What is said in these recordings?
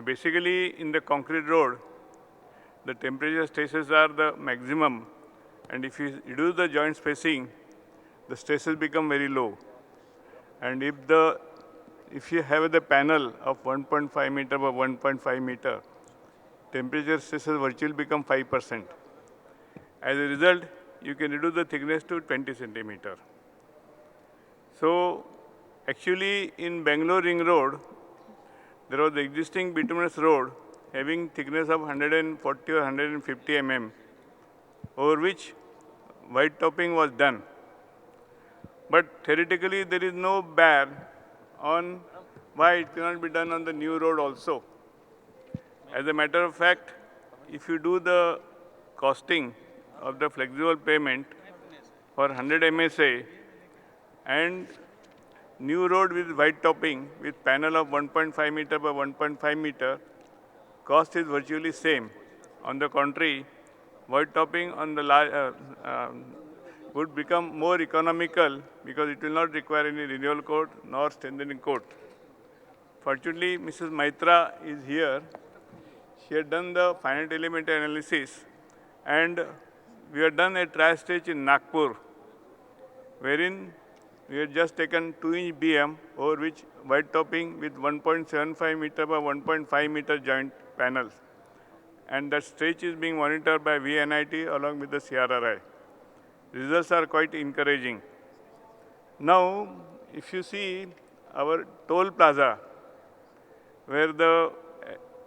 Basically, in the concrete road, the temperature stresses are the maximum, and if you reduce the joint spacing, the stresses become very low. And if you have the panel of 1.5 meter by 1.5 meter, temperature stresses virtually become 5%. As a result, you can reduce the thickness to 20 centimeter. So, actually, in Bangalore Ring Road, there was the existing bituminous road having thickness of 140 or 150 mm, over which white topping was done. But theoretically, there is no ban on why it cannot be done on the new road also. As a matter of fact, if you do the costing of the flexible pavement for 100 MSA and new road with white topping with panel of 1.5 meter by 1.5 meter, cost is virtually same. On the contrary, white topping on the would become more economical because it will not require any renewal code nor strengthening code. Fortunately, Mrs. Maitra is here. She had done the finite element analysis, and we have done a trial stage in Nagpur, wherein we had just taken 2-inch BM over which white topping with 1.75 meter by 1.5 meter joint panels. And that stretch is being monitored by VNIT along with the CRRI. Results are quite encouraging. Now, if you see our toll plaza, where the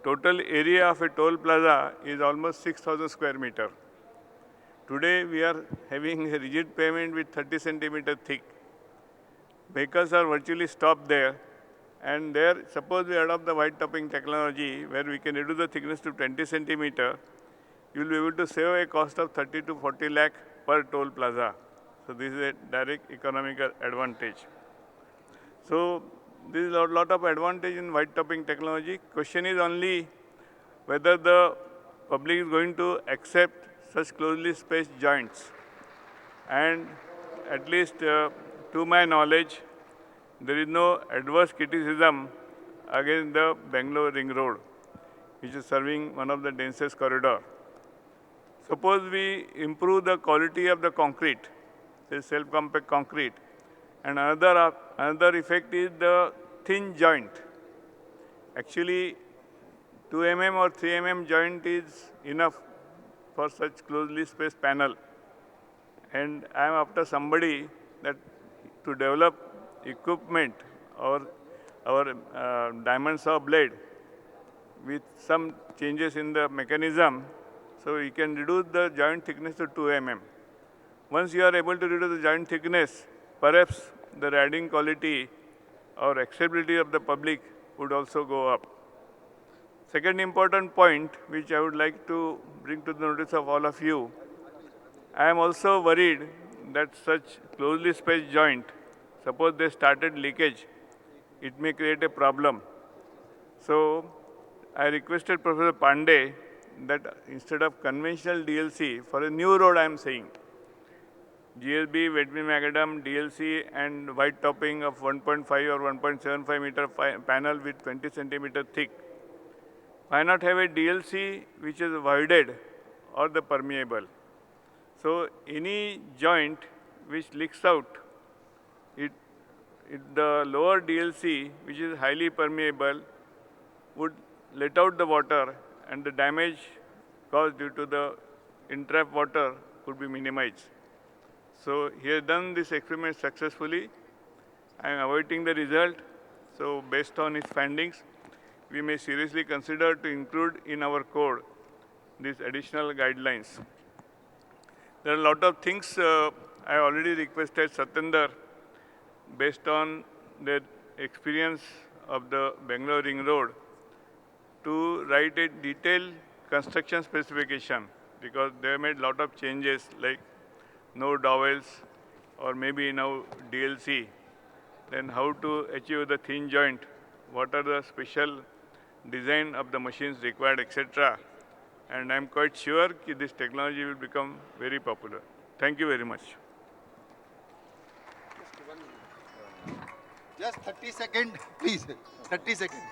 total area of a toll plaza is almost 6,000 square meter. Today, we are having a rigid pavement with 30 centimeter thick. Vehicles are virtually stopped there, and there, suppose we adopt the white topping technology, where we can reduce the thickness to 20 centimeter, you will be able to save a cost of 30 to 40 lakh per toll plaza. So this is a direct economical advantage. So there is a lot of advantage in white topping technology. Question is only whether the public is going to accept such closely spaced joints. And at least to my knowledge, there is no adverse criticism against the Bangalore Ring Road, which is serving one of the densest corridor. Suppose we improve the quality of the concrete, say self-compact concrete, and another effect is the thin joint. Actually, 2 mm or 3 mm joint is enough for such closely spaced panel. And I am after somebody that to develop equipment or our diamond saw blade with some changes in the mechanism, so you can reduce the joint thickness to 2 mm. Once you are able to reduce the joint thickness, perhaps the riding quality or acceptability of the public would also go up. Second important point, which I would like to bring to the notice of all of you, I am also worried that such closely spaced joint, suppose they started leakage, it may create a problem. So I requested Professor Pandey that instead of conventional DLC, for a new road I am saying, GSB, wet beam macadam, DLC and white topping of 1.5 or 1.75 meter panel with 20 centimeter thick. Why not have a DLC which is voided or the permeable? So any joint which leaks out, the lower DLC, which is highly permeable, would let out the water and the damage caused due to the entrapped water could be minimized. So he has done this experiment successfully. I am awaiting the result. So based on his findings, we may seriously consider to include in our code these additional guidelines. There are a lot of things I already requested Satyendra, based on their experience of the Bangalore Ring Road, to write a detailed construction specification, because they made a lot of changes like no dowels or maybe now DLC, then how to achieve the thin joint, what are the special design of the machines required, etc. And I am quite sure that this technology will become very popular. Thank you very much. Just 30 seconds, please. 30 seconds.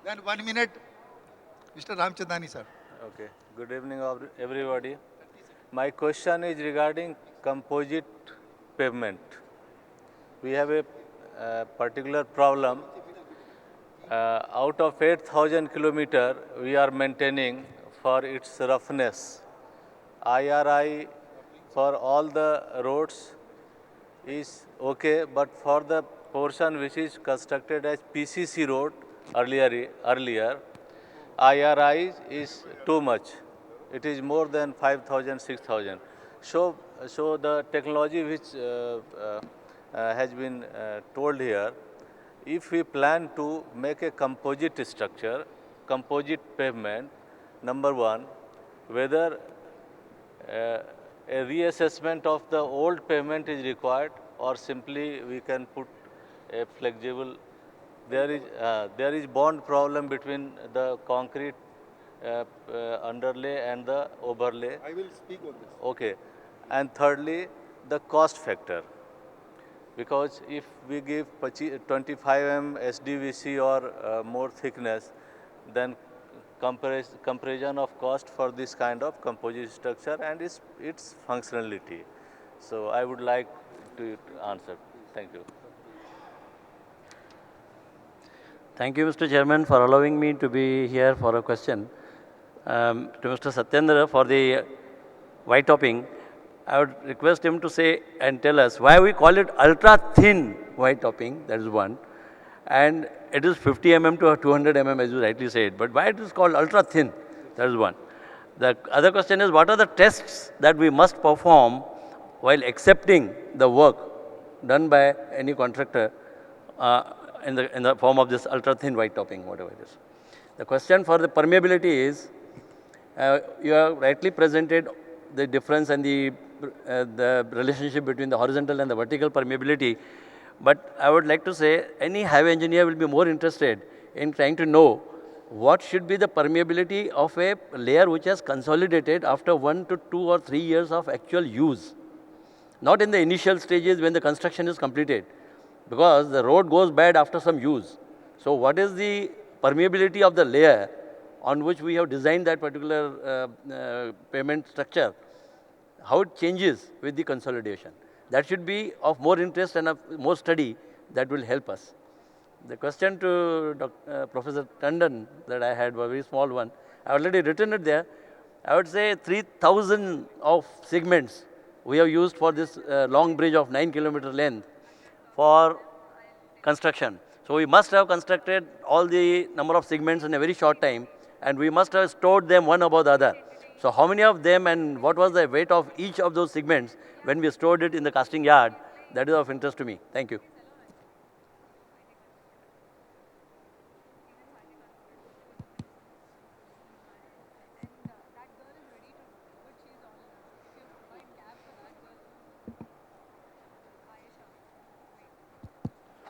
Then 1 minute, Mr. Ramchandani, sir. Okay. Good evening, everybody. My question is regarding composite pavement. We have a particular problem. Out of 8,000 kilometer, we are maintaining for its roughness. IRI for all the roads is okay, but for the portion which is constructed as PCC road earlier, IRI is too much. It is more than 5,000, 6,000. So the technology which has been told here, if we plan to make a composite structure, composite pavement, number one, whether a reassessment of the old pavement is required, or simply we can put a flexible. There is bond problem between the concrete underlay and the overlay. I will speak on this. Okay. And thirdly, the cost factor. Because if we give 25 mm SDVC or more thickness, then comparison of cost for this kind of composite structure and its functionality. So I would like to answer. Thank you. Thank you, Mr. Chairman, for allowing me to be here for a question. To Mr. Satyendra for the white topping, I would request him to say and tell us why we call it ultra thin white topping, that is one. And it is 50 mm to 200 mm as you rightly said, but why it is called ultra thin, that is one. The other question is what are the tests that we must perform while accepting the work done by any contractor in the form of this ultra thin white topping, whatever it is. The question for the permeability is, you have rightly presented the difference and the relationship between the horizontal and the vertical permeability. But I would like to say any highway engineer will be more interested in trying to know what should be the permeability of a layer which has consolidated after 1 to 2 or 3 years of actual use. Not in the initial stages when the construction is completed, because the road goes bad after some use. So what is the permeability of the layer on which we have designed that particular pavement structure? How it changes with the consolidation. That should be of more interest and of more study that will help us. The question to Professor Tandon that I had was a very small one. I already written it there. I would say 3,000 of segments we have used for this long bridge of 9 kilometer length for construction. So we must have constructed all the number of segments in a very short time, and we must have stored them one above the other. So how many of them and what was the weight of each of those segments when we stored it in the casting yard, that is of interest to me. Thank you.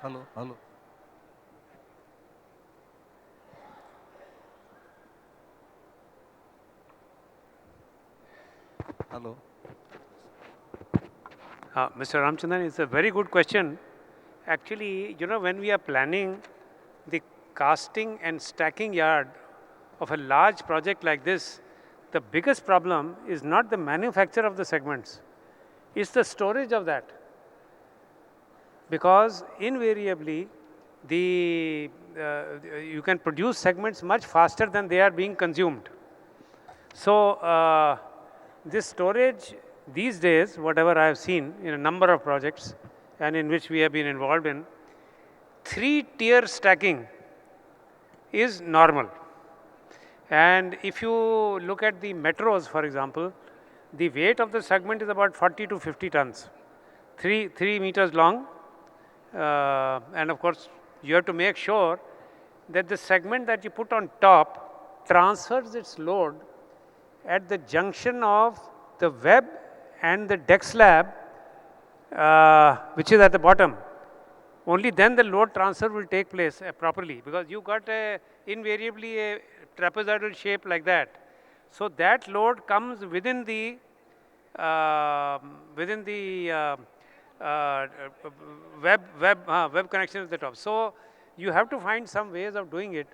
Hello, hello. Hello. Mr. Ramchandran, it's a very good question. Actually, you know, when we are planning the casting and stacking yard of a large project like this, the biggest problem is not the manufacture of the segments, it's the storage of that. Because invariably, you can produce segments much faster than they are being consumed. So, this storage these days, whatever I have seen in a number of projects and in which we have been involved in, 3-tier stacking is normal. And if you look at the metros, for example, the weight of the segment is about 40 to 50 tons, 3 meters long. And of course, you have to make sure that the segment that you put on top transfers its load at the junction of the web and the deck slab, which is at the bottom. Only then the load transfer will take place properly, because you got invariably a trapezoidal shape like that. So that load comes within the web connection at the top. So you have to find some ways of doing it.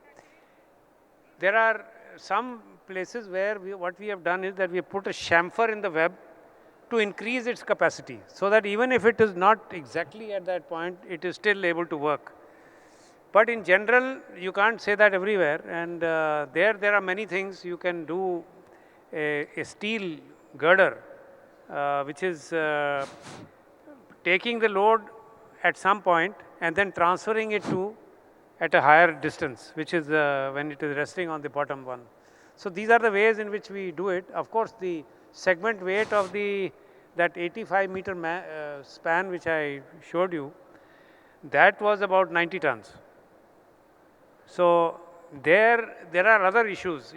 there are some places where what we have done is that we have put a chamfer in the web to increase its capacity, so that even if it is not exactly at that point, it is still able to work. But in general, you can't say that everywhere, and there are many things. You can do a steel girder, which is taking the load at some point and then transferring it to at a higher distance, which is when it is resting on the bottom one. So these are the ways in which we do it. Of course, the segment weight of that 85-meter span which I showed you, that was about 90 tons. So there are other issues.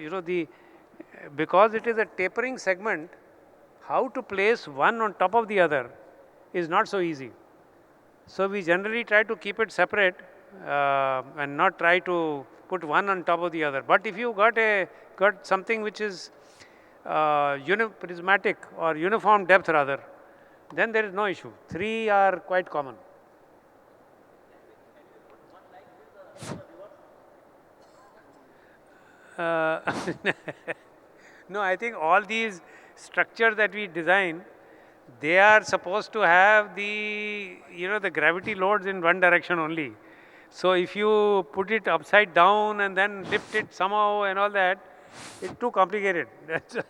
Because it is a tapering segment, how to place one on top of the other is not so easy. So we generally try to keep it separate and not try to put one on top of the other. But if you got something which is prismatic or uniform depth rather, then there is no issue. 3 are quite common. No, I think all these structures that we design, they are supposed to have the gravity loads in one direction only. So if you put it upside down and then lift it somehow and all that, it's too complicated. That's why.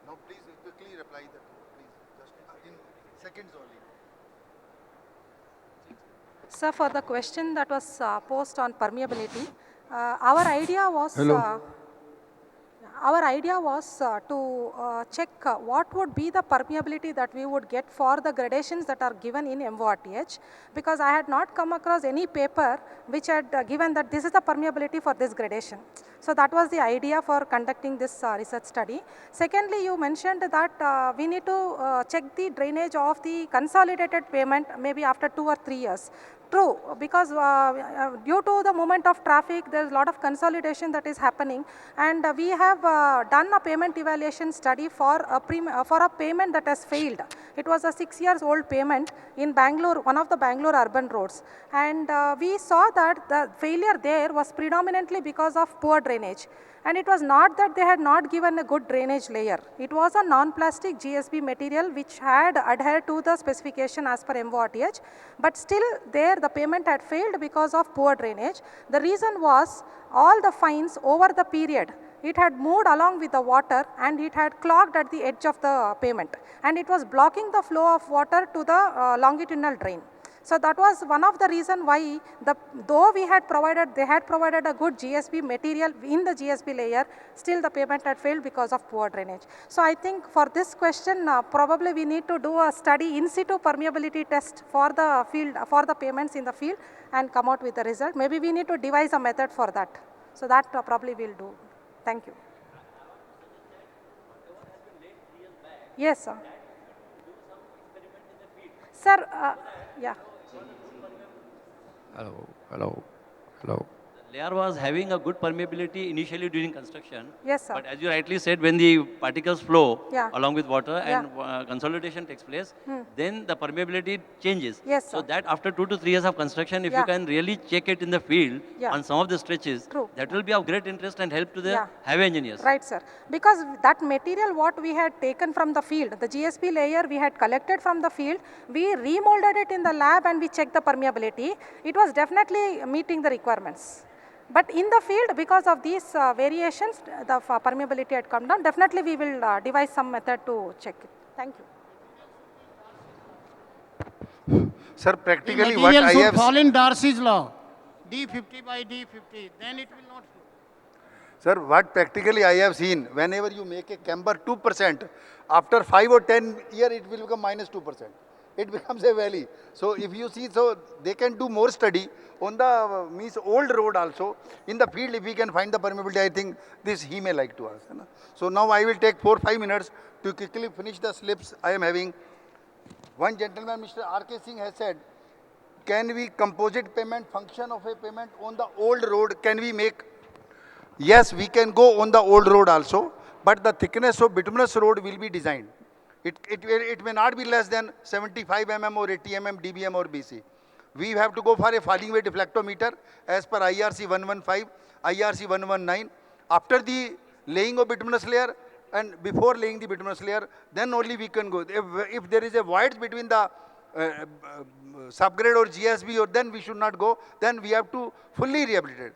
Now please quickly reply that, please, just in seconds only. Sir, for the question that was posed on permeability, our idea was to check what would be the permeability that we would get for the gradations that are given in MORTH, because I had not come across any paper which had given that this is the permeability for this gradation. So that was the idea for conducting this research study. Secondly, you mentioned that we need to check the drainage of the consolidated payment maybe after 2 or 3 years. True, because due to the movement of traffic, there is a lot of consolidation that is happening, and we have done a payment evaluation study for a payment that has failed. It was a 6 years old payment in Bangalore, one of the Bangalore urban roads, and we saw that the failure there was predominantly because of poor drainage. And it was not that they had not given a good drainage layer. It was a non-plastic GSB material which had adhered to the specification as per MORTH, but still there the payment had failed because of poor drainage. The reason was all the fines over the period, it had moved along with the water and it had clogged at the edge of the payment, and it was blocking the flow of water to the longitudinal drain. So that was one of the reason why though they had provided a good GSB material in the GSB layer, still the payment had failed because of poor drainage. So I think for this question, probably we need to do a study in situ permeability test for the field, for the payments in the field, and come out with the result. Maybe we need to devise a method for that. So that probably we'll do. Thank you. Yes, sir. Sir, yeah. Hello. The layer was having a good permeability initially during construction. Yes, sir. But as you rightly said, when the particles flow Yeah. along with water and Yeah. consolidation takes place, then the permeability changes. Yes, So sir. that after 2 to 3 years of construction, if Yeah. you can really check it in the field Yeah. on some of the stretches, True. that will be of great interest and help to the Yeah. highway engineers. Right, sir. Because that material what we had taken from the field, the GSP layer we had collected from the field, we remolded it in the lab and we checked the permeability. It was definitely meeting the requirements. But in the field, because of these variations, the permeability had come down. Definitely we will devise some method to check it. Thank you. Sir, The practically what material I should have fall in Darcy's law, D50 by D50, then it will not flow. Sir, what practically I have seen, whenever you make a camber 2%, after 5 or 10 years, it will become minus 2%. It becomes a valley. So if you see, so they can do more study on the old road also. In the field, if we can find the permeability, I think this he may like to ask. So now I will take 4-5 minutes to quickly finish the slips I am having. One gentleman, Mr. R.K. Singh, has said, can we composite payment, function of a payment on the old road, can we make? Yes, we can go on the old road also, but the thickness of bituminous road will be designed. It may not be less than 75 mm or 80 mm dBm or BC. We have to go for a falling weight deflectometer as per IRC 115, IRC 119. After the laying of bituminous layer and before laying the bituminous layer, then only we can go. If there is a void between the subgrade or GSB, or then we should not go. Then we have to fully rehabilitate.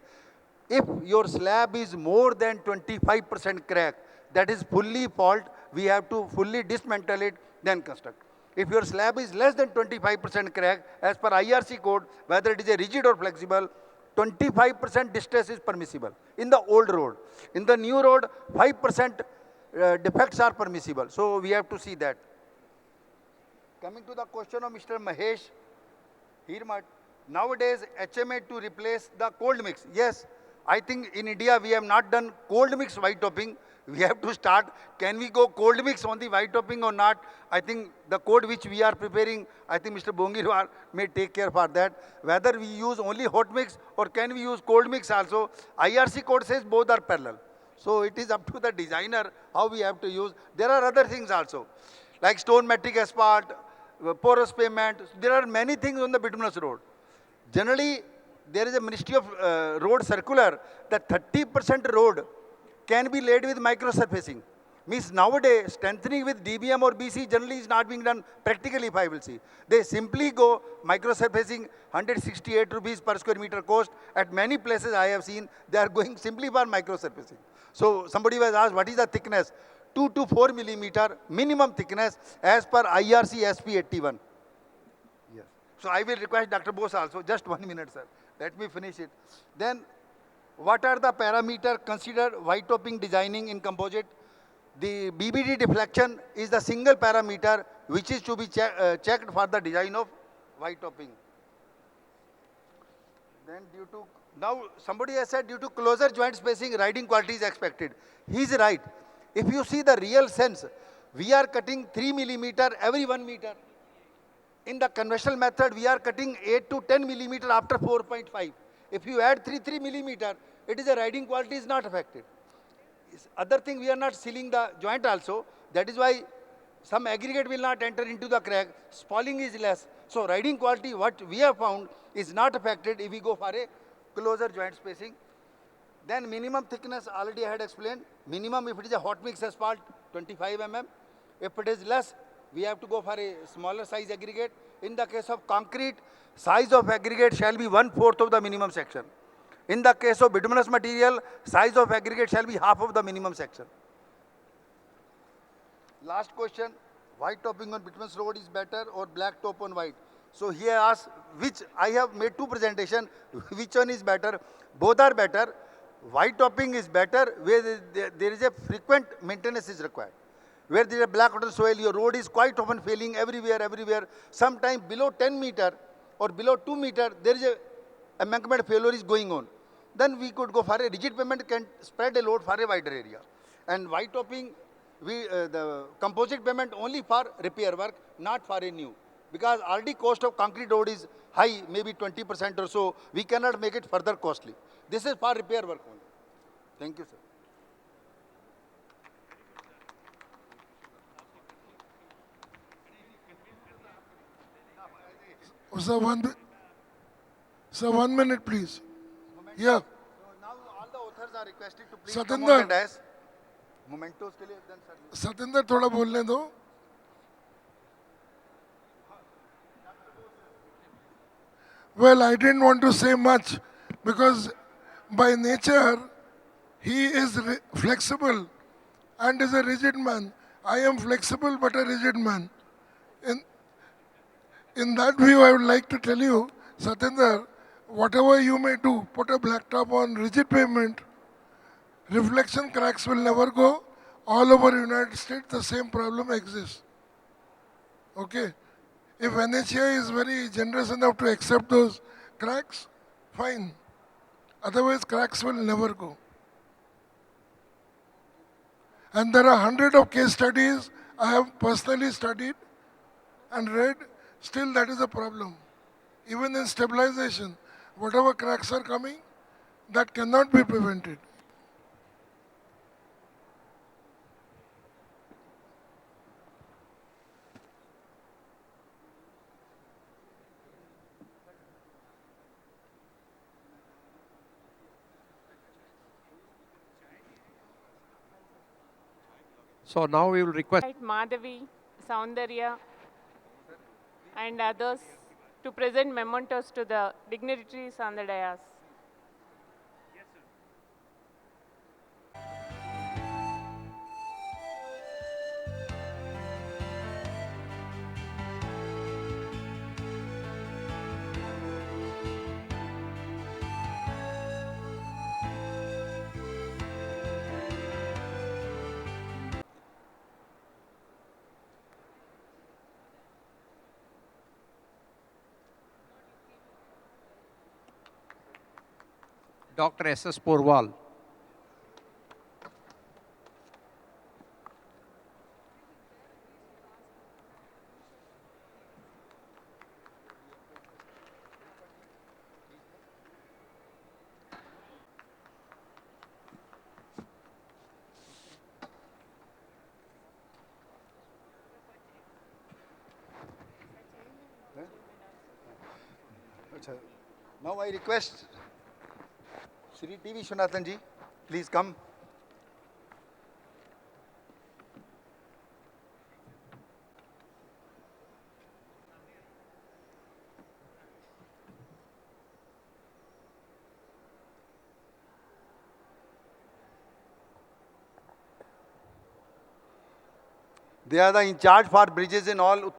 If your slab is more than 25% crack, that is fully fault. We have to fully dismantle it, then construct. If your slab is less than 25% crack, as per IRC code, whether it is a rigid or flexible, 25% distress is permissible in the old road. In the new road, 5% defects are permissible. So we have to see that. Coming to the question of Mr. Mahesh Hirmat, nowadays HMA to replace the cold mix. Yes, I think in India we have not done cold mix white topping. We have to start. Can we go cold mix on the white topping or not? I think the code which we are preparing, I think Mr. Bongirwar may take care for that. Whether we use only hot mix or can we use cold mix also, IRC code says both are parallel. So it is up to the designer how we have to use. There are other things also, like stone metric asphalt, porous pavement. There are many things on the bituminous road. Generally, there is a Ministry of Road circular that 30% road can be laid with microsurfacing. Means nowadays, strengthening with DBM or BC generally is not being done practically, if I will see. They simply go microsurfacing, 168 rupees per square meter cost. At many places I have seen, they are going simply for microsurfacing. So somebody was asked, what is the thickness? 2 to 4 millimeter minimum thickness as per IRC SP 81. Yes. So I will request Dr. Bose also, just 1 minute, sir. Let me finish it. Then, what are the parameters considered white topping designing in composite? The BBD deflection is the single parameter which is to be checked for the design of white topping. Then now somebody has said due to closer joint spacing, riding quality is expected. He is right. If you see the real sense, we are cutting 3 millimeter every 1 meter. In the conventional method, we are cutting 8 to 10 millimeter after 4.5. If you add 3 millimeter, it is a riding quality is not affected. Other thing, we are not sealing the joint also. That is why some aggregate will not enter into the crack. Spalling is less. So riding quality, what we have found, is not affected if we go for a closer joint spacing. Then minimum thickness, already I had explained. Minimum, if it is a hot mix asphalt, 25 mm. If it is less, we have to go for a smaller size aggregate. In the case of concrete, size of aggregate shall be 1/4 of the minimum section. In the case of bituminous material, size of aggregate shall be half of the minimum section. Last question, white topping on bituminous road is better or black top on white? So here asks, which I have made 2 presentations, which one is better? Both are better. White topping is better where there is a frequent maintenance is required. Where there is a black water soil, your road is quite often failing everywhere. Sometimes below 10 meter or below 2 meter, there is a embankment failure is going on. Then we could go for a rigid pavement can spread a load for a wider area. And white topping, the composite pavement only for repair work, not for a new. Because already cost of concrete road is high, maybe 20% or so, we cannot make it further costly. This is for repair work only. Thank you, sir. Sir, 1 minute, please. Yeah. So now all the authors are requested to please Satinder. come on the dais. Mementos के लिए then sir. Satendra थोड़ा बोलने दो. Well, I didn't want to say much because by nature he is flexible and is a rigid man. I am flexible but a rigid man. In that view, I would like to tell you, Satinder, whatever you may do, put a blacktop on rigid pavement, reflection cracks will never go. All over United States, the same problem exists. Okay? If NHA is very generous enough to accept those cracks, fine. Otherwise, cracks will never go. And there are hundreds of case studies I have personally studied and read. Still, that is a problem. Even in stabilization, whatever cracks are coming, that cannot be prevented. So now we will request Right, Madhavi, Soundarya, and others to present mementos to the dignitaries on the dais. Dr. S.S. Porwal. Now I request Shri T. Vishwanathan ji, please come. They are the in charge for bridges in all